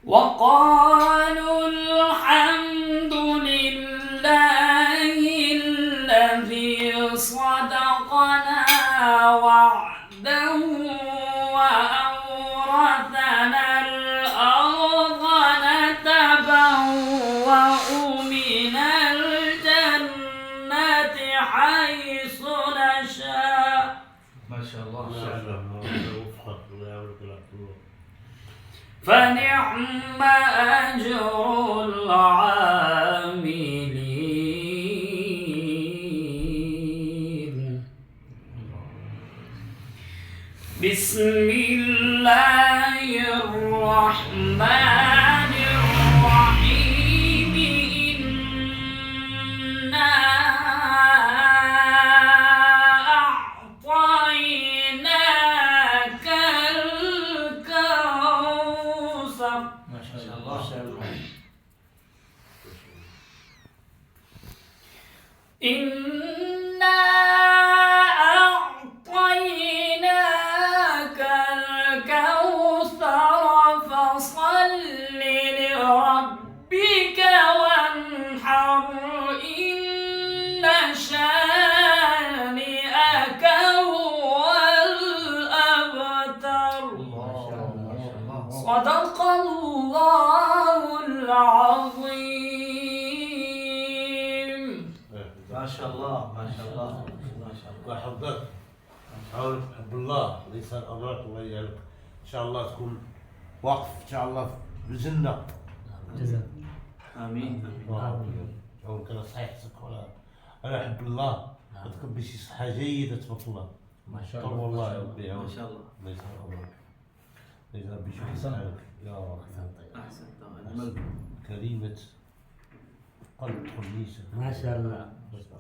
وقالوا الحمد لله الذي صدقنا وعده وأورثنا الأرض نتبوأ من الجنة حيث نشاء. ما شاء الله. فنعم أجر العاملين. بسم الله الرحمن الرحيم. إنا أعطيناك الكوثر. ما شاء الله. إنا أعطيناك الكوثر فصل لربك وانحر إن شانئك هو الأبتر. صدق الله العظيم. ما شاء الله. ما شاء الله. ما شاء الله. وحضرتك حاول تحب الله ليس الأمرات وياك إن شاء الله تكون واقف إن شاء الله في الجنة. آمين. أو كان صحيحتك ولا أنا أحب الله وتكون بشي صحة جيدة تبارك الله. ما شاء طول الله. والله يا ربي ما شاء الله. ليس الأمر ليس بشي حالك يا رب. أحسنت. أجمل. كلمة قلب خليسة. ما شاء الله.